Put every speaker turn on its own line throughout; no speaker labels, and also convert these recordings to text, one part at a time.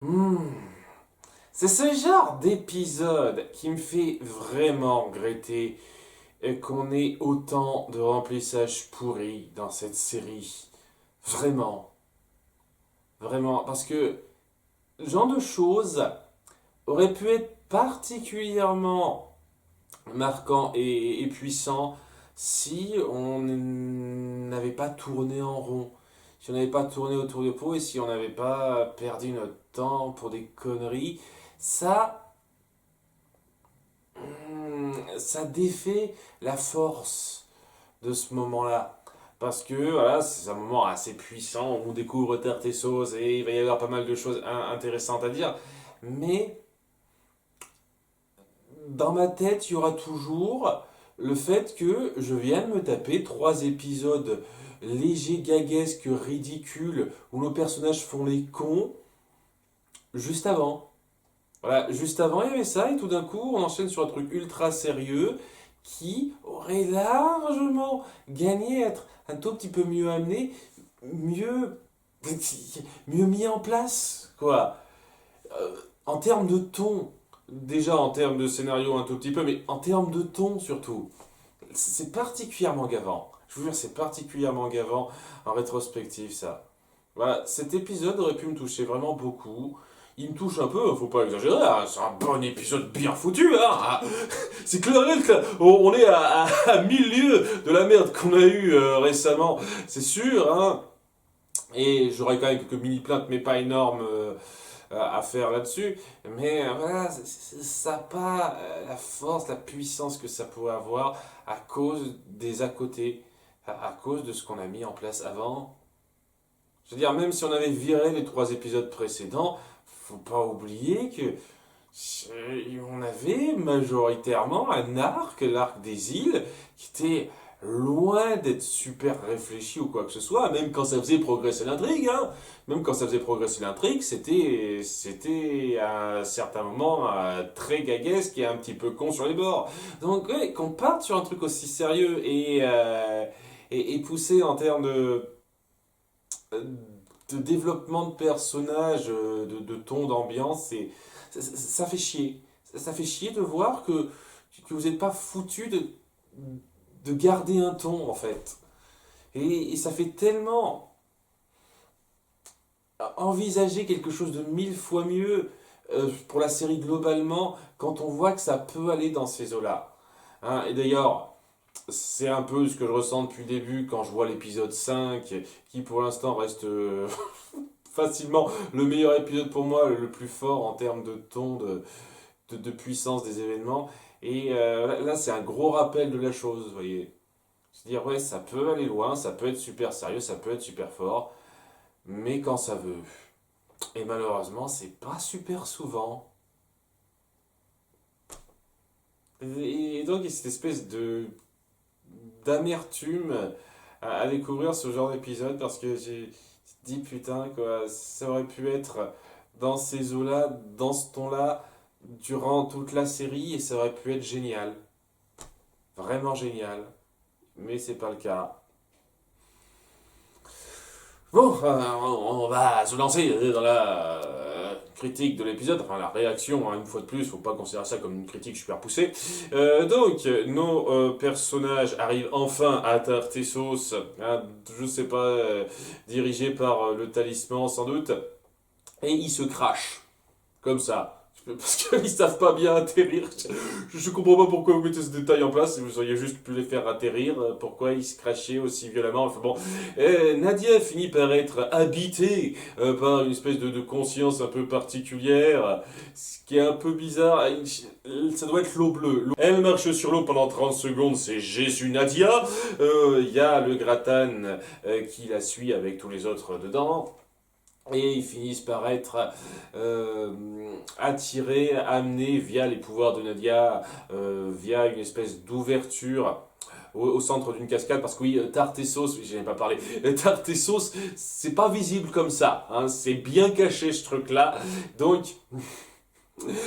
Hmm. C'est ce genre d'épisode qui me fait vraiment regretter qu'on ait autant de remplissage pourri dans cette série. Vraiment, vraiment. Parce que ce genre de choses aurait pu être particulièrement marquant et puissant si on n'avait pas tourné en rond. Si on n'avait pas tourné autour de pot et si on n'avait pas perdu notre temps pour des conneries. Ça, ça défait la force de ce moment-là. Parce que voilà, c'est un moment assez puissant, on découvre Terre tes sauces et il va y avoir pas mal de choses intéressantes à dire. Mais dans ma tête, il y aura toujours le fait que je viens de me taper 3 épisodes légers, gaguesques, ridicules, où nos personnages font les cons, juste avant. Voilà, juste avant, il y avait ça, et tout d'un coup, on enchaîne sur un truc ultra sérieux qui aurait largement gagné à être un tout petit peu mieux amené, mieux, mieux mis en place, quoi. En termes de ton, déjà en termes de scénario un tout petit peu, mais en termes de ton surtout, c'est particulièrement gavant. Je vous jure, c'est particulièrement gavant en rétrospective, ça. Voilà, cet épisode aurait pu me toucher vraiment beaucoup. Il me touche un peu, faut pas exagérer, hein, c'est un bon épisode bien foutu, hein. Ah, c'est clair, net, on est à 1000 lieues de la merde qu'on a eue récemment, c'est sûr, hein. Et j'aurais quand même quelques mini-plaintes, mais pas énormes, à faire là-dessus. Mais voilà, ça n'a pas la force, la puissance que ça pourrait avoir à cause des à côté, à cause de ce qu'on a mis en place avant. Je veux dire, même si on avait viré les 3 épisodes précédents, faut pas oublier que on avait majoritairement un arc, l'arc des îles, qui était loin d'être super réfléchi ou quoi que ce soit, même quand ça faisait progresser l'intrigue, hein. Même quand ça faisait progresser l'intrigue, c'était à un certain moment très gaguesque et un petit peu con sur les bords. Donc, ouais, qu'on parte sur un truc aussi sérieux et poussé en termes de développement de personnages, de ton, d'ambiance, ça fait chier. Ça fait chier de voir que vous n'êtes pas foutu de garder un ton, en fait. Et ça fait tellement envisager quelque chose de 1000 fois mieux pour la série globalement quand on voit que ça peut aller dans ces eaux-là. Hein, et d'ailleurs, c'est un peu ce que je ressens depuis le début quand je vois l'épisode 5 qui pour l'instant reste facilement le meilleur épisode pour moi, le plus fort en termes de ton, de puissance des événements. Et là, c'est un gros rappel de la chose, vous voyez. Se dire, ouais, ça peut aller loin, ça peut être super sérieux, ça peut être super fort, mais quand ça veut. Et malheureusement, c'est pas super souvent. Et donc, il y a cette espèce de d'amertume à découvrir ce genre d'épisode parce que j'ai dit putain quoi, ça aurait pu être dans ces eaux-là, dans ce ton-là, durant toute la série et ça aurait pu être génial. Vraiment génial. Mais c'est pas le cas. Bon, on va se lancer dans la critique de l'épisode, enfin la réaction, hein, une fois de plus, faut pas considérer ça comme une critique super poussée. Donc, nos personnages arrivent enfin à Tartessos, hein, je sais pas, dirigés par le talisman sans doute, et ils se crachent, comme ça. Parce qu'ils savent pas bien atterrir. Je comprends pas pourquoi vous mettez ce détail en place. Si vous auriez juste pu les faire atterrir, pourquoi ils se crachaient aussi violemment. Enfin bon, Nadia finit par être habitée par une espèce de conscience un peu particulière, ce qui est un peu bizarre. Ça doit être l'eau bleue. Elle marche sur l'eau pendant 30 secondes, c'est Jésus Nadia. Il y a le Grattan qui la suit avec tous les autres dedans. Et ils finissent par être attirés, amenés via les pouvoirs de Nadia, via une espèce d'ouverture au centre d'une cascade. Parce que oui, Tartessos, oui, j'en ai pas parlé, Tartessos, c'est pas visible comme ça, hein, c'est bien caché ce truc-là. Donc,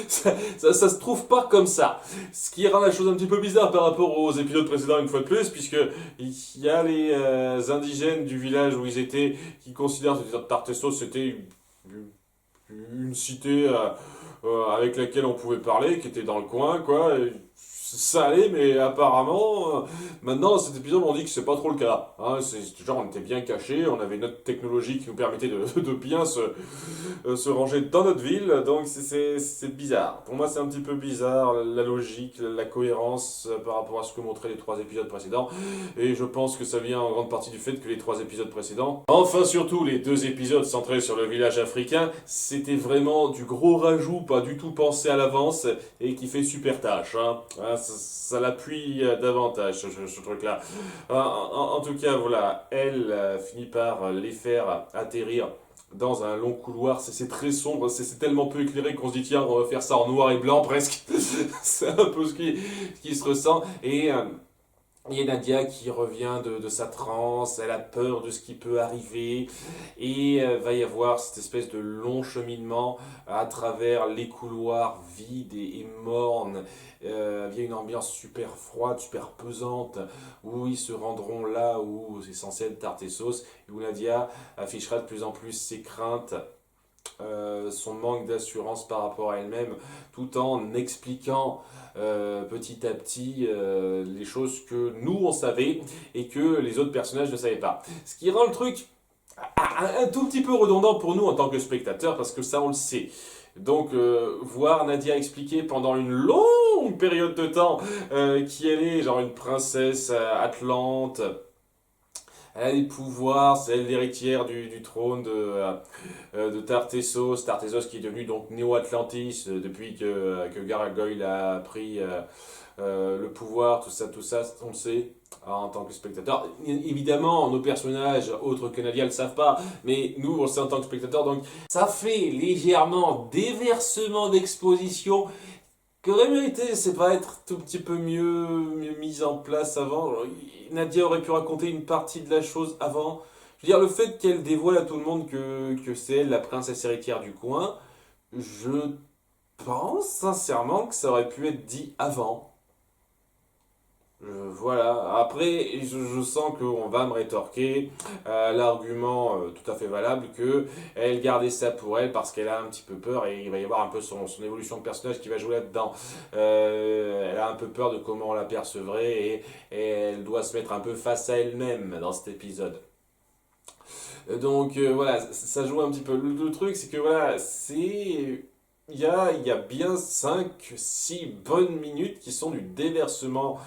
ça se trouve pas comme ça. Ce qui rend la chose un petit peu bizarre par rapport aux épisodes précédents une fois de plus, puisque il y a les indigènes du village où ils étaient qui considèrent que Tartessos c'était une cité avec laquelle on pouvait parler, qui était dans le coin, quoi. Et ça allait, mais apparemment, maintenant, dans cet épisode, on dit que c'est pas trop le cas. Hein. C'est genre, on était bien cachés, on avait notre technologie qui nous permettait de bien se ranger dans notre ville, donc c'est bizarre. Pour moi, c'est un petit peu bizarre, la logique, la cohérence par rapport à ce que montraient les 3 épisodes précédents, et je pense que ça vient en grande partie du fait que les 3 épisodes précédents, enfin surtout les 2 épisodes centrés sur le village africain, c'était vraiment du gros rajout, pas du tout pensé à l'avance, et qui fait super tâche. Hein. Hein, ça l'appuie davantage, ce truc-là. En tout cas, voilà, elle finit par les faire atterrir dans un long couloir, c'est très sombre, c'est tellement peu éclairé qu'on se dit tiens on va faire ça en noir et blanc presque. C'est un peu ce qui se ressent. Et il y a Nadia qui revient de sa transe, elle a peur de ce qui peut arriver, et va y avoir cette espèce de long cheminement à travers les couloirs vides et mornes. Il y a une ambiance super froide, super pesante, où ils se rendront là où c'est censé être tarte et sauce, et où Nadia affichera de plus en plus ses craintes, son manque d'assurance par rapport à elle-même, tout en expliquant petit à petit les choses que nous on savait et que les autres personnages ne savaient pas. Ce qui rend le truc un tout petit peu redondant pour nous en tant que spectateurs, parce que ça on le sait. Donc voir Nadia expliquer pendant une longue période de temps qui elle est, genre une princesse atlante, elle a des pouvoirs, c'est elle l'héritière du trône de Tartessos. Tartessos qui est devenu donc Néo-Atlantis depuis que Gargoyle a pris le pouvoir, tout ça, on le sait en tant que spectateur. Évidemment, nos personnages, autres que Nadia, ne le savent pas, mais nous, on le sait en tant que spectateur, donc ça fait légèrement déversement d'exposition qui aurait mérité, c'est pas être tout petit peu mieux mis en place avant. Nadia aurait pu raconter une partie de la chose avant. Je veux dire, le fait qu'elle dévoile à tout le monde que c'est elle la princesse héritière du coin, je pense sincèrement que ça aurait pu être dit avant. Voilà, après je sens qu'on va me rétorquer l'argument tout à fait valable que elle gardait ça pour elle parce qu'elle a un petit peu peur et il va y avoir un peu son évolution de personnage qui va jouer là-dedans. Elle a un peu peur de comment on l'apercevrait et elle doit se mettre un peu face à elle-même dans cet épisode. Donc voilà, ça joue un petit peu. Le truc c'est que voilà, il y a bien 5 6 bonnes minutes qui sont du déversement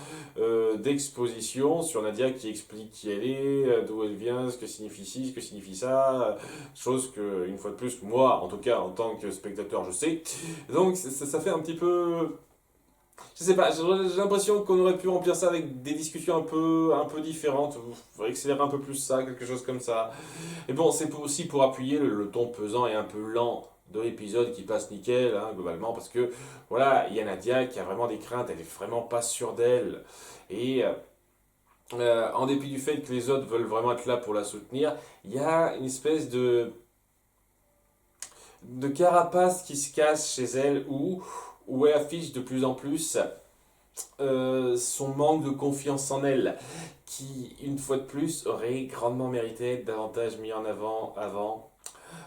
d'exposition sur Nadia qui explique qui elle est, d'où elle vient, ce que signifie ci, ce que signifie ça, chose que, une fois de plus, moi, en tout cas, en tant que spectateur, je sais. Donc, ça fait un petit peu. Je sais pas, j'ai l'impression qu'on aurait pu remplir ça avec des discussions un peu différentes. Il faudrait accélérer un peu plus ça, quelque chose comme ça. Et bon, c'est aussi pour appuyer le ton pesant et un peu lent de l'épisode qui passe nickel, hein, globalement, parce que voilà, il y a Nadia qui a vraiment des craintes, elle est vraiment pas sûre d'elle. Et en dépit du fait que les autres veulent vraiment être là pour la soutenir, il y a une espèce de carapace qui se casse chez elle où elle affiche de plus en plus son manque de confiance en elle, qui, une fois de plus, aurait grandement mérité d'être davantage mis en avant.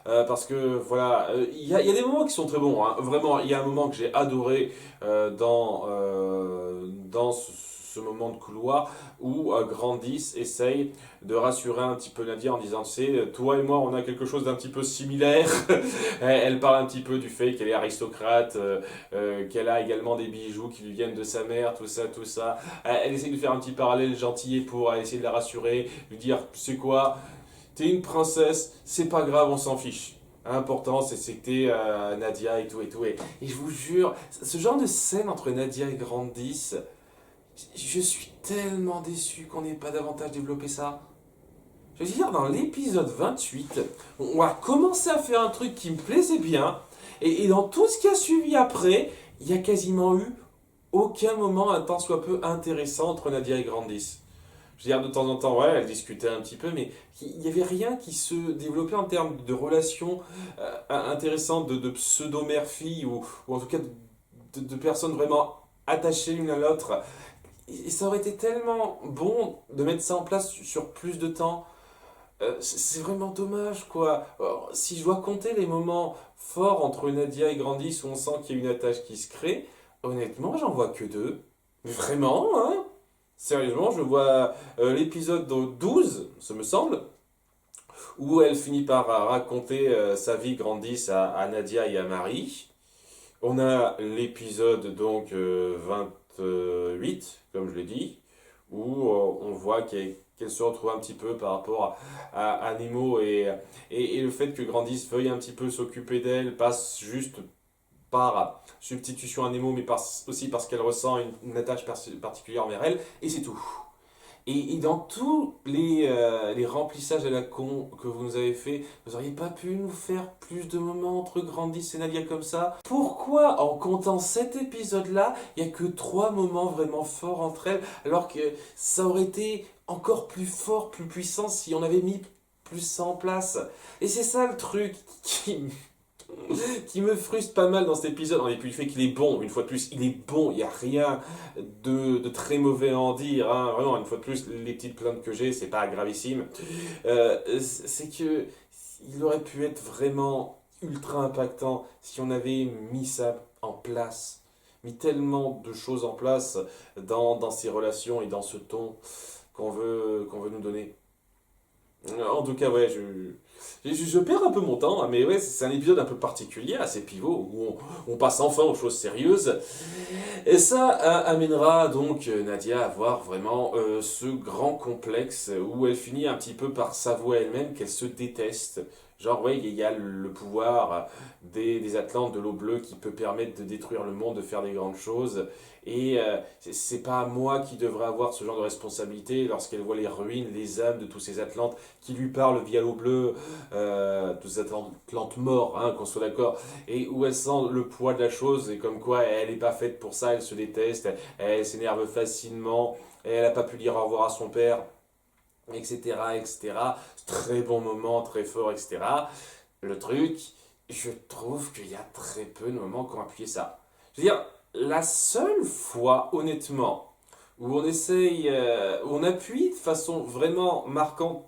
Parce que voilà, il y a des moments qui sont très bons, hein. Vraiment, il y a un moment que j'ai adoré dans ce moment de couloir où Grandis essaye de rassurer un petit peu Nadia en disant, tu sais, toi et moi, on a quelque chose d'un petit peu similaire. Elle parle un petit peu du fait qu'elle est aristocrate, qu'elle a également des bijoux qui lui viennent de sa mère, tout ça, tout ça. Elle essaye de faire un petit parallèle gentil pour essayer de la rassurer, lui dire, tu sais quoi, t'es une princesse, c'est pas grave, on s'en fiche. L'important, c'est que t'es Nadia et tout et tout. Et je vous jure, ce genre de scène entre Nadia et Grandis, je suis tellement déçu qu'on n'ait pas davantage développé ça. Je veux dire, dans l'épisode 28, on a commencé à faire un truc qui me plaisait bien, et dans tout ce qui a suivi après, il y a quasiment eu aucun moment un tant soit peu intéressant entre Nadia et Grandis. Je veux dire, de temps en temps, ouais, elles discutaient un petit peu, mais il n'y avait rien qui se développait en termes de relations intéressantes, de pseudo-mère-fille, ou en tout cas de personnes vraiment attachées l'une à l'autre. Et ça aurait été tellement bon de mettre ça en place sur plus de temps. C'est vraiment dommage, quoi. Alors, si je dois compter les moments forts entre Nadia et Grandis où on sent qu'il y a une attache qui se crée, honnêtement, j'en vois que deux. Mais vraiment, hein? Sérieusement, je vois l'épisode 12, ça me semble, où elle finit par raconter sa vie Grandis à Nadia et à Marie. On a l'épisode donc 28, comme je l'ai dit, où on voit qu'elle se retrouve un petit peu par rapport à Nemo et le fait que Grandis veuille un petit peu s'occuper d'elle passe juste par substitution à Nemo, mais aussi parce qu'elle ressent une attache particulière envers elle, et c'est tout. Et dans tous les remplissages à la con que vous nous avez fait, vous auriez pas pu nous faire plus de moments entre Grandis et Nadia comme ça? Pourquoi, en comptant cet épisode-là, il n'y a que trois moments vraiment forts entre elles, alors que ça aurait été encore plus fort, plus puissant si on avait mis plus ça en place? Et c'est ça le truc qui me frustre pas mal dans cet épisode. Et puis le fait qu'il est bon, une fois de plus, il est bon, il n'y a rien de très mauvais à en dire. Hein. Vraiment, une fois de plus, les petites plaintes que j'ai, c'est pas gravissime. C'est que il aurait pu être vraiment ultra impactant si on avait mis ça en place. Mis tellement de choses en place dans ces relations et dans ce ton qu'on veut nous donner. En tout cas, ouais, je perds un peu mon temps, hein, mais ouais, c'est un épisode un peu particulier, assez pivot, où on passe enfin aux choses sérieuses. Et ça amènera donc Nadia à avoir vraiment ce grand complexe où elle finit un petit peu par s'avouer elle-même qu'elle se déteste. Genre, ouais, il y a le pouvoir des Atlantes de l'eau bleue qui peut permettre de détruire le monde, de faire des grandes choses. Et c'est pas moi qui devrais avoir ce genre de responsabilité lorsqu'elle voit les ruines, les âmes de tous ces Atlantes qui lui parlent via l'eau bleue, tous ces Atlantes morts, hein, qu'on soit d'accord, et où elle sent le poids de la chose, et comme quoi elle n'est pas faite pour ça, elle se déteste, elle s'énerve facilement, et elle n'a pas pu dire au revoir à son père, etc., etc. Très bon moment, très fort, etc. Le truc, je trouve qu'il y a très peu de moments qui ont appuyé ça. Je veux dire, la seule fois, honnêtement, où on essaye, où on appuie de façon vraiment marquante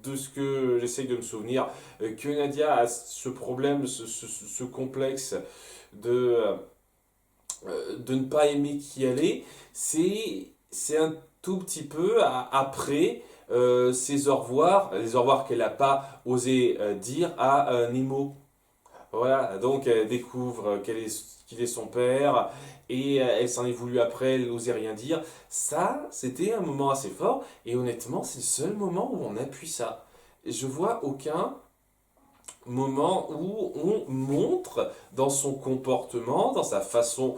de ce que j'essaye de me souvenir, que Nadia a ce problème, ce complexe de, de ne pas aimer qui elle est, c'est un tout petit peu après ses au revoir, les au revoir qu'elle n'a pas osé dire à Nemo. Voilà, donc elle découvre qu'il est son père et elle s'en est voulu après, elle n'osait rien dire. Ça, c'était un moment assez fort et honnêtement, c'est le seul moment où on appuie ça. Je vois aucun moment où on montre dans son comportement, dans sa façon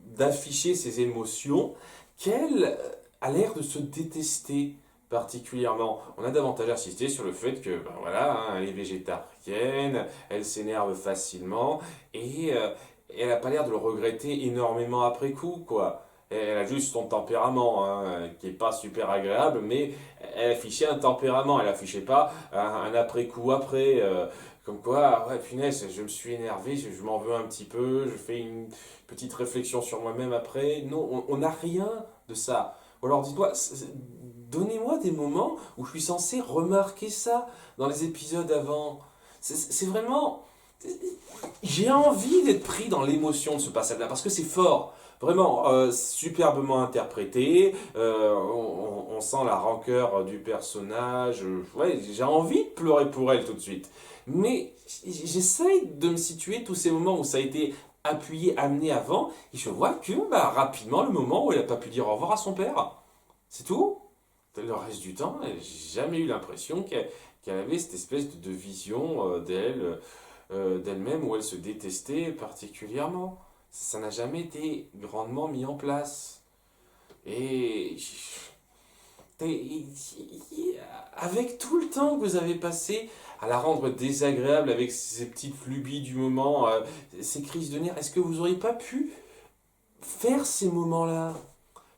d'afficher ses émotions, qu'elle a l'air de se détester particulièrement. On a davantage insisté sur le fait que, ben voilà, hein, elle est végétarienne, elle s'énerve facilement, et elle n'a pas l'air de le regretter énormément après coup, quoi. Elle a juste son tempérament, hein, qui est pas super agréable, mais elle affichait un tempérament, elle affichait pas un après-coup après. Comme quoi, ouais, punaise, je me suis énervé, je m'en veux un petit peu, je fais une petite réflexion sur moi-même après. Non, on n'a rien de ça. Ou alors dites-moi, donnez-moi des moments où je suis censé remarquer ça dans les épisodes avant. C'est vraiment. J'ai envie d'être pris dans l'émotion de ce passage-là parce que c'est fort. Vraiment, superbement interprété. On sent la rancœur du personnage. Ouais, j'ai envie de pleurer pour elle tout de suite. Mais j'essaye de me situer tous ces moments où ça a été appuyé, amené avant, et je vois que bah, rapidement, le moment où elle n'a pas pu dire au revoir à son père. C'est tout. Le reste du temps, j'ai jamais eu l'impression qu'elle avait cette espèce de vision d'elle-même où elle se détestait particulièrement. Ça n'a jamais été grandement mis en place. Et avec tout le temps que vous avez passé à la rendre désagréable avec ces petites lubies du moment, ces crises de nerfs, est-ce que vous auriez pas pu faire ces moments-là?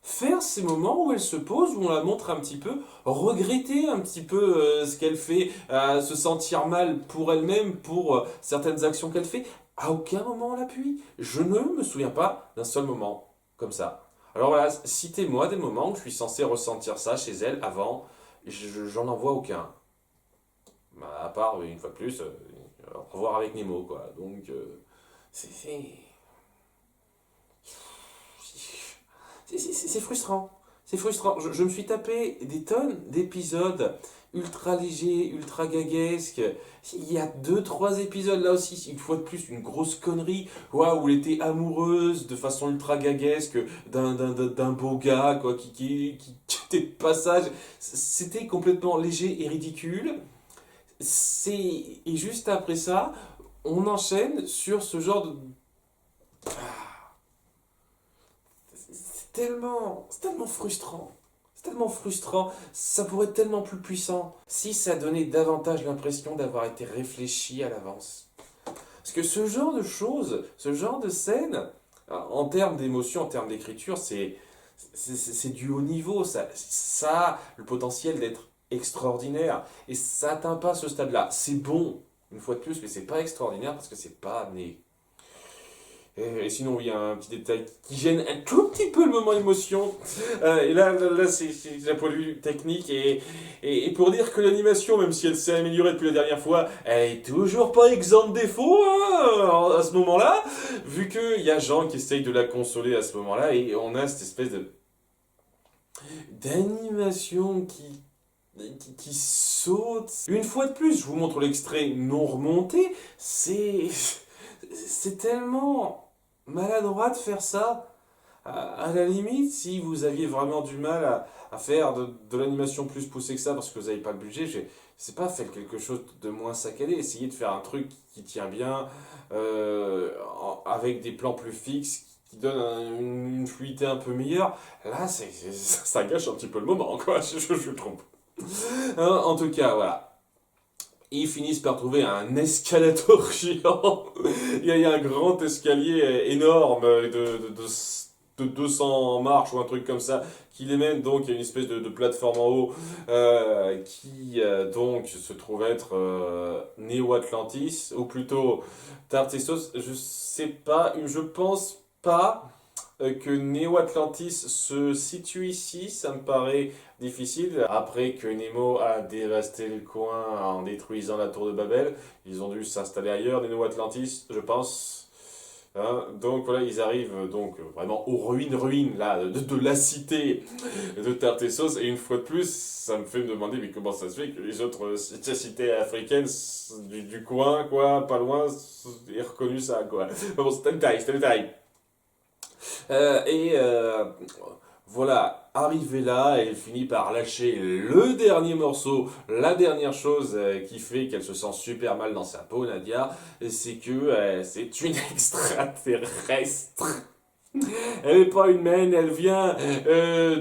Faire ces moments où elle se pose, où on la montre un petit peu, regretter un petit peu ce qu'elle fait, se sentir mal pour elle-même, pour certaines actions qu'elle fait. À aucun moment on l'appuie. Je ne me souviens pas d'un seul moment comme ça. Alors voilà, citez-moi des moments où je suis censé ressentir ça chez elle avant. J'en en vois aucun. Bah, à part, une fois de plus, au revoir avec Nemo, quoi. Donc, c'est c'est frustrant. C'est frustrant. Je me suis tapé des tonnes d'épisodes ultra légers, ultra gaguesques. Il y a deux, trois épisodes là aussi, une fois de plus, une grosse connerie, quoi, où elle était amoureuse de façon ultra gaguesque d'un beau gars, quoi, qui était de passage. C'était complètement léger et ridicule. Et juste après ça, on enchaîne sur ce genre de. C'est tellement frustrant. C'est tellement frustrant. Ça pourrait être tellement plus puissant si ça donnait davantage l'impression d'avoir été réfléchi à l'avance. Parce que ce genre de choses, ce genre de scène, en termes d'émotion, en termes d'écriture, c'est du haut niveau. Ça a le potentiel d'être extraordinaire. Et ça n'atteint pas ce stade-là. C'est bon, une fois de plus, mais c'est pas extraordinaire parce que c'est pas né. Et sinon, il y a un petit détail qui gêne un tout petit peu le moment émotion. Et là c'est d'un point de vue technique. Et pour dire que l'animation, même si elle s'est améliorée depuis la dernière fois, elle est toujours pas exempte de défauts à ce moment-là. Vu qu'il y a Jean qui essaye de la consoler à ce moment-là. Et on a cette espèce d'animation qui saute. Une fois de plus, je vous montre l'extrait non remonté. C'est tellement maladroit de faire ça. À la limite, si vous aviez vraiment du mal à faire de l'animation plus poussée que ça parce que vous n'avez pas le budget, c'est pas faire quelque chose de moins saccadé. Essayez de faire un truc qui tient bien, avec des plans plus fixes, qui donnent une fluidité un peu meilleure. Là, ça gâche un petit peu le moment, quoi. Je trompe. En tout cas, voilà. Ils finissent par trouver un escalator géant. Il y a un grand escalier énorme de 200 marches ou un truc comme ça qui les mène donc à une espèce de plateforme en haut qui donc se trouve être Neo Atlantis ou plutôt Tartessos. Je sais pas, je pense pas que Neo Atlantis se situe ici, ça me paraît difficile. Après que Nemo a dévasté le coin en détruisant la tour de Babel, ils ont dû s'installer ailleurs, les Neo Atlantis, je pense. Hein, donc voilà, ils arrivent donc vraiment aux ruines là, de la cité de Tartessos. Et une fois de plus, ça me fait me demander mais comment ça se fait que les autres cités africaines du coin, quoi, pas loin, aient reconnu ça, quoi. Mais bon, c'était le détail, c'était le détail. Et voilà, arrivé là, elle finit par lâcher le dernier morceau, la dernière chose qui fait qu'elle se sent super mal dans sa peau, Nadia, c'est que c'est une extraterrestre. Elle n'est pas humaine, elle vient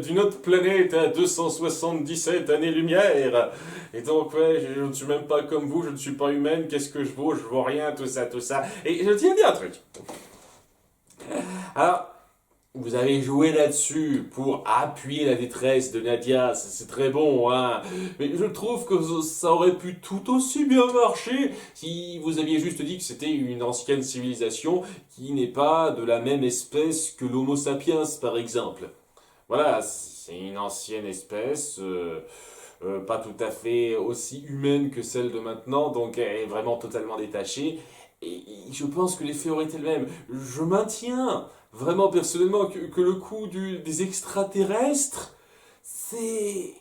d'une autre planète à 277 années-lumière. Et donc, ouais, je ne suis même pas comme vous, je ne suis pas humaine, qu'est-ce que je vaux rien, tout ça, tout ça. Et je tiens à dire un truc. Alors, vous avez joué là-dessus pour appuyer la détresse de Nadia, c'est très bon, hein. Mais je trouve que ça aurait pu tout aussi bien marcher si vous aviez juste dit que c'était une ancienne civilisation qui n'est pas de la même espèce que l'Homo sapiens, par exemple. Voilà, c'est une ancienne espèce, pas tout à fait aussi humaine que celle de maintenant, donc elle est vraiment totalement détachée. Et je pense que l'effet aurait été le même. Je maintiens vraiment personnellement que le coup des extraterrestres, c'est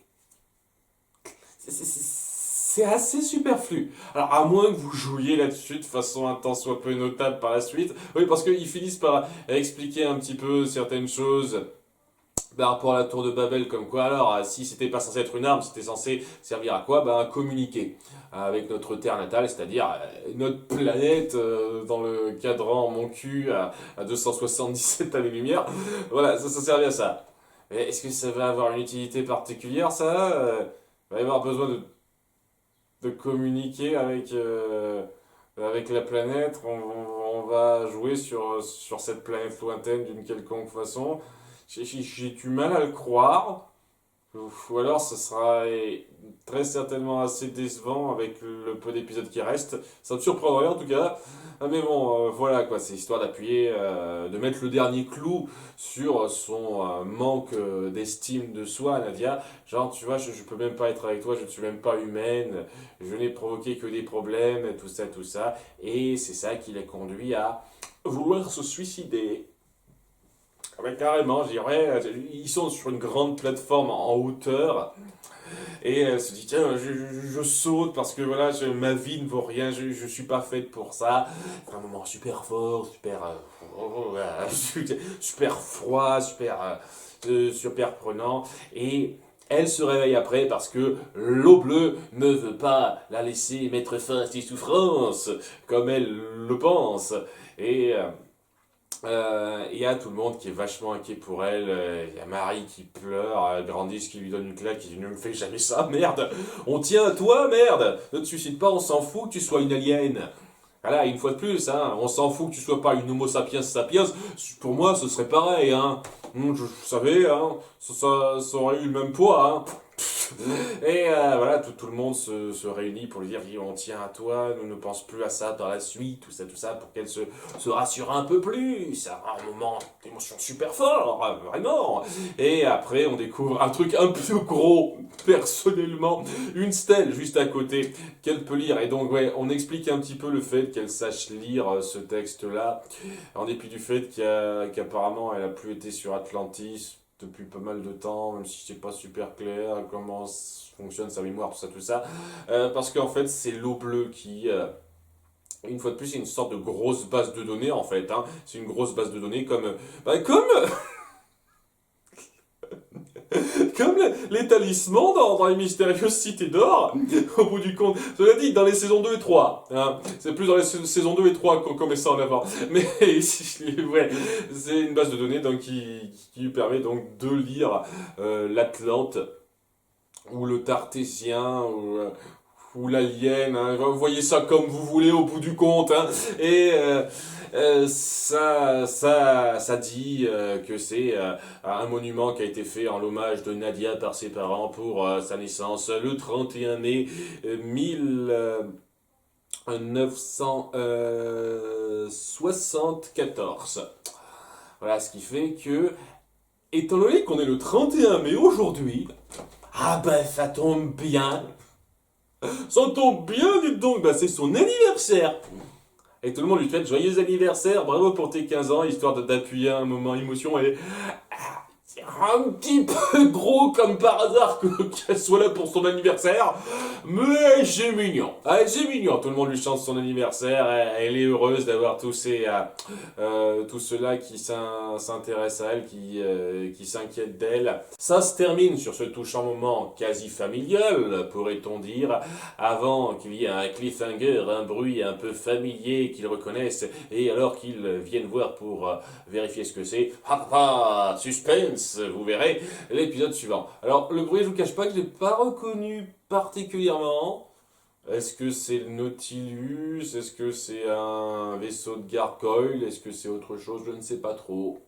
c'est assez superflu. Alors, à moins que vous jouiez là-dessus de façon un tant soit peu notable par la suite. Oui, parce qu'ils finissent par expliquer un petit peu certaines choses par rapport à la tour de Babel, comme quoi alors, si c'était pas censé être une arme, c'était censé servir à quoi? Ben, à communiquer avec notre terre natale, c'est-à-dire notre planète dans le cadran mon cul à 277 années-lumière. Voilà, ça servait à ça. Mais est-ce que ça va avoir une utilité particulière, ça? Il va y avoir besoin de communiquer avec la planète. On va jouer sur cette planète lointaine d'une quelconque façon. J'ai du mal à le croire. Ou alors ce sera très certainement assez décevant avec le peu d'épisodes qui restent. Ça me surprendrait en tout cas. Ah, mais bon, voilà quoi, c'est histoire d'appuyer, de mettre le dernier clou sur son manque d'estime de soi, Nadia. Genre, tu vois, je peux même pas être avec toi, je ne suis même pas humaine, je n'ai provoqué que des problèmes, tout ça, tout ça. Et c'est ça qui l'a conduit à vouloir se suicider. Ah ouais, carrément, je dirais, ils sont sur une grande plateforme en hauteur et elle se dit tiens, je saute parce que voilà, ma vie ne vaut rien, je suis pas faite pour ça. C'est un moment super fort, super, super froid, super prenant et elle se réveille après parce que l'eau bleue ne veut pas la laisser mettre fin à ses souffrances comme elle le pense. Et il y a tout le monde qui est vachement inquiet pour elle. Il y a Marie qui pleure, Grandis qui lui donne une claque, qui dit ne me fais jamais ça, merde. On tient à toi, merde. Ne te suicide pas, on s'en fout que tu sois une alien. Voilà, une fois de plus, hein, on s'en fout que tu sois pas une Homo sapiens sapiens. Pour moi, ce serait pareil, hein. Je savais, hein, ça aurait eu le même poids, hein. Et voilà, tout le monde se réunit pour lui dire on tient à toi, nous ne pense plus à ça par la suite, tout ça, pour qu'elle se rassure un peu plus. Ça un moment d'émotion super fort, vraiment. Et après, on découvre un truc un peu gros, personnellement, une stèle juste à côté qu'elle peut lire. Et donc, ouais, on explique un petit peu le fait qu'elle sache lire ce texte-là, en dépit du fait qu'apparemment elle a plus été sur Atlantis depuis pas mal de temps, même si c'est pas super clair comment fonctionne sa mémoire, tout ça. Parce qu'en fait, c'est l'eau bleue qui, une fois de plus, c'est une sorte de grosse base de données en fait. Hein. C'est une grosse base de données comme comme les talismans dans les mystérieuses cités d'or, au bout du compte. Cela dit, dans les saisons 2 et 3, hein, c'est plus dans les saisons 2 et 3 qu'on met ça en avant. Mais ouais, c'est une base de données donc, qui lui permet donc de lire l'Atlante ou le Tartésien ou l'alien, hein. Vous voyez ça comme vous voulez au bout du compte, hein. Et ça dit que c'est un monument qui a été fait en l'hommage de Nadia par ses parents pour sa naissance le 31 mai 1974. Voilà, ce qui fait que, étant donné qu'on est le 31 mai aujourd'hui, ah ben ça tombe bien. Ça tombe bien, dites donc, bah, c'est son anniversaire. Et tout le monde lui souhaite joyeux anniversaire, bravo pour tes 15 ans, histoire d'appuyer un moment émotion. Et c'est un petit peu gros comme par hasard qu'elle soit là pour son anniversaire, mais c'est mignon. Ah, c'est mignon, tout le monde lui chante son anniversaire, elle est heureuse d'avoir tous ceux-là qui s'intéressent à elle, qui s'inquiètent d'elle. Ça se termine sur ce touchant moment quasi familial, pourrait-on dire, avant qu'il y ait un cliffhanger, un bruit un peu familier qu'ils reconnaissent, et alors qu'ils viennent voir pour vérifier ce que c'est, suspense, vous verrez l'épisode suivant. Alors, le bruit, je vous cache pas que je l'ai pas reconnu particulièrement. Est-ce que c'est le Nautilus? Est-ce que c'est un vaisseau de gargoyle? Est-ce que c'est autre chose? Je ne sais pas trop.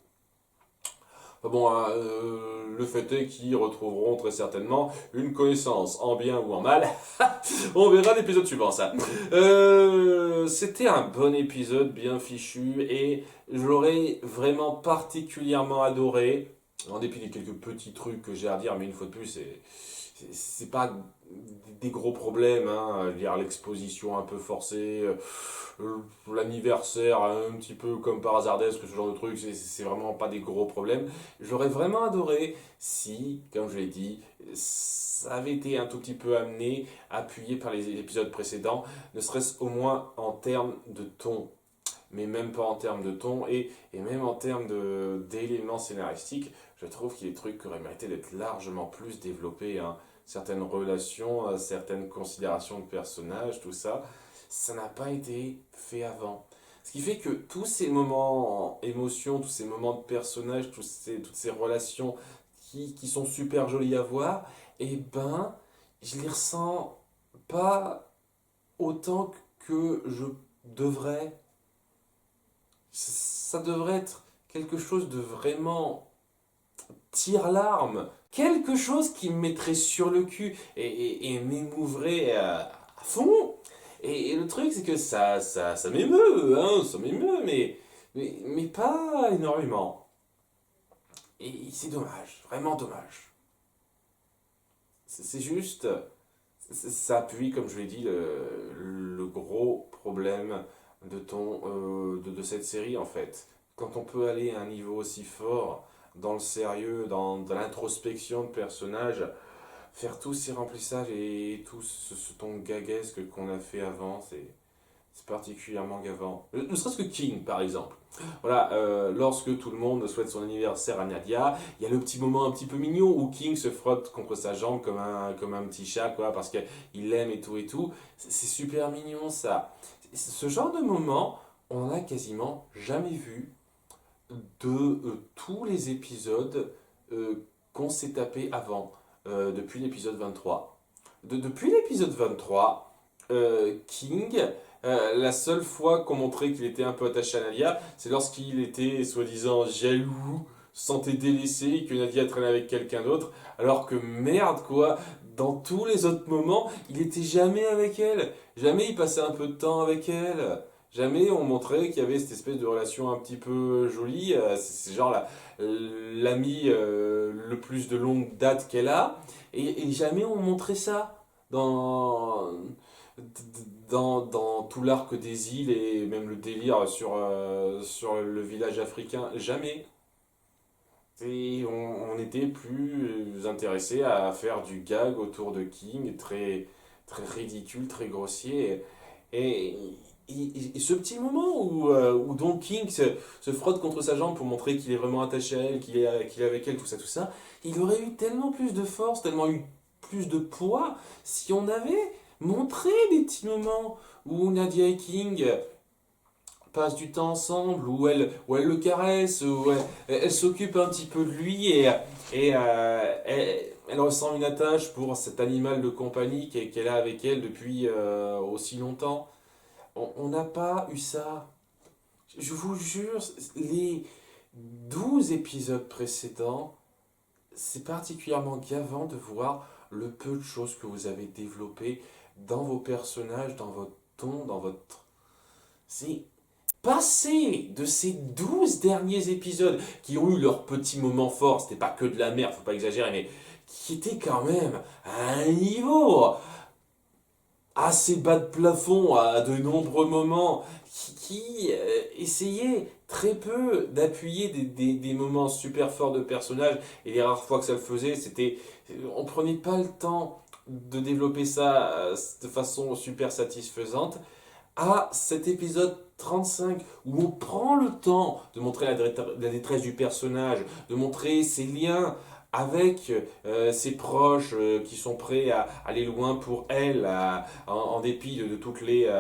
Enfin bon, hein, le fait est qu'ils retrouveront très certainement une connaissance, en bien ou en mal. On verra l'épisode suivant, ça. C'était un bon épisode, bien fichu, et j'aurais vraiment particulièrement adoré, en dépit des quelques petits trucs que j'ai à dire, mais une fois de plus, c'est pas des gros problèmes, hein, lire l'exposition un peu forcée, l'anniversaire un petit peu comme par hasardesque, ce genre de truc, c'est vraiment pas des gros problèmes. J'aurais vraiment adoré si, comme je l'ai dit, ça avait été un tout petit peu amené, appuyé par les épisodes précédents, ne serait-ce au moins en termes de ton, mais même pas en termes de ton, et même en termes d'éléments scénaristiques, je trouve qu'il y a des trucs qui auraient mérité d'être largement plus développés, hein. Certaines relations, certaines considérations de personnages, tout ça, ça n'a pas été fait avant. Ce qui fait que tous ces moments émotion, tous ces moments de personnages, toutes ces relations qui sont super jolies à voir, eh ben, je les ressens pas autant que je devrais. Ça devrait être quelque chose de vraiment tire-larme, quelque chose qui me mettrait sur le cul et m'émouverait à fond. Et le truc, c'est que ça m'émeut, hein, ça m'émeut, mais pas énormément. Et c'est dommage, vraiment dommage. C'est juste, ça appuie, comme je l'ai dit, le gros problème de cette série, en fait. Quand on peut aller à un niveau aussi fort dans le sérieux, dans l'introspection de personnages, faire tous ces remplissages et tout ce ton gaguesque qu'on a fait avant, c'est particulièrement gavant. Ne serait-ce que King, par exemple. Voilà, lorsque tout le monde souhaite son anniversaire à Nadia, il y a le petit moment un petit peu mignon où King se frotte contre sa jambe comme un petit chat, quoi, parce qu'il l'aime et tout et tout. C'est super mignon, ça. Ce genre de moment, on n'en a quasiment jamais vu de tous les épisodes qu'on s'est tapé avant, depuis l'épisode 23. Depuis l'épisode 23, King, la seule fois qu'on montrait qu'il était un peu attaché à Nadia, c'est lorsqu'il était soi-disant jaloux, se sentait délaissé et que Nadia traînait avec quelqu'un d'autre, alors que merde quoi, dans tous les autres moments, il était jamais avec elle, jamais il passait un peu de temps avec elle. Jamais on montrait qu'il y avait cette espèce de relation un petit peu jolie. C'est genre l'ami le plus de longue date qu'elle a. Et jamais on montrait ça dans, dans tout l'arc des îles et même le délire sur le village africain. Jamais. Et on était plus intéressé à faire du gag autour de King, très, très ridicule, très grossier. Et, et ce petit moment où Don King se frotte contre sa jambe pour montrer qu'il est vraiment attaché à elle, qu'il est avec elle, tout ça, il aurait eu tellement plus de force, tellement eu plus de poids si on avait montré des petits moments où Nadia et King passent du temps ensemble, où elle le caresse, où elle s'occupe un petit peu de lui elle ressent une attache pour cet animal de compagnie qu'elle a avec elle depuis aussi longtemps. On n'a pas eu ça. Je vous jure, les 12 épisodes précédents, c'est particulièrement gavant de voir le peu de choses que vous avez développées dans vos personnages, dans votre ton, dans votre... C'est passé de ces 12 derniers épisodes qui ont eu leurs petits moments forts, c'était pas que de la merde, faut pas exagérer, mais qui étaient quand même à un niveau assez bas de plafond à de nombreux moments, qui essayait très peu d'appuyer des moments super forts de personnages, et les rares fois que ça le faisait, on prenait pas le temps de développer ça de façon super satisfaisante, à cet épisode 35 où on prend le temps de montrer la détresse du personnage, de montrer ses liens avec ses proches qui sont prêts à aller loin pour elle, en dépit de toutes les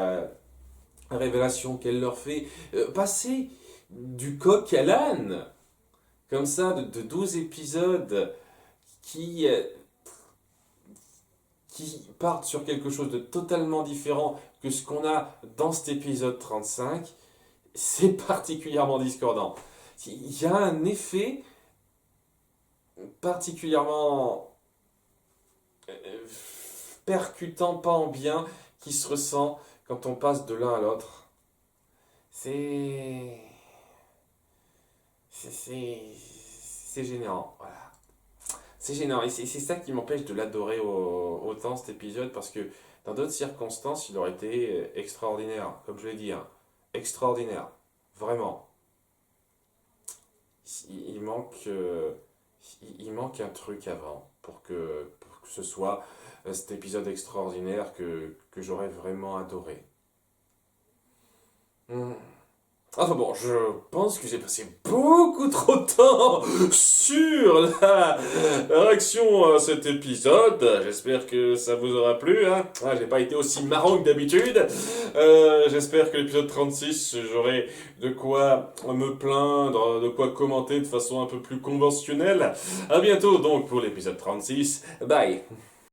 révélations qu'elle leur fait. Passer du coq à l'âne, comme ça, de 12 épisodes qui, euh, qui partent sur quelque chose de totalement différent que ce qu'on a dans cet épisode 35, c'est particulièrement discordant. Il y a un effet particulièrement percutant, pas en bien, qui se ressent quand on passe de l'un à l'autre. C'est... C'est gênant, voilà. C'est gênant, et c'est ça qui m'empêche de l'adorer autant cet épisode, parce que dans d'autres circonstances, il aurait été extraordinaire, comme je l'ai dit, hein. Extraordinaire, vraiment. Il manque, il manque un truc avant pour que ce soit cet épisode extraordinaire que j'aurais vraiment adoré. Hmm. Enfin bon, je pense que j'ai passé beaucoup trop de temps sur la réaction à cet épisode. J'espère que ça vous aura plu, hein. Ah, j'ai pas été aussi marrant que d'habitude. J'espère que l'épisode 36, j'aurai de quoi me plaindre, de quoi commenter de façon un peu plus conventionnelle. À bientôt donc pour l'épisode 36. Bye.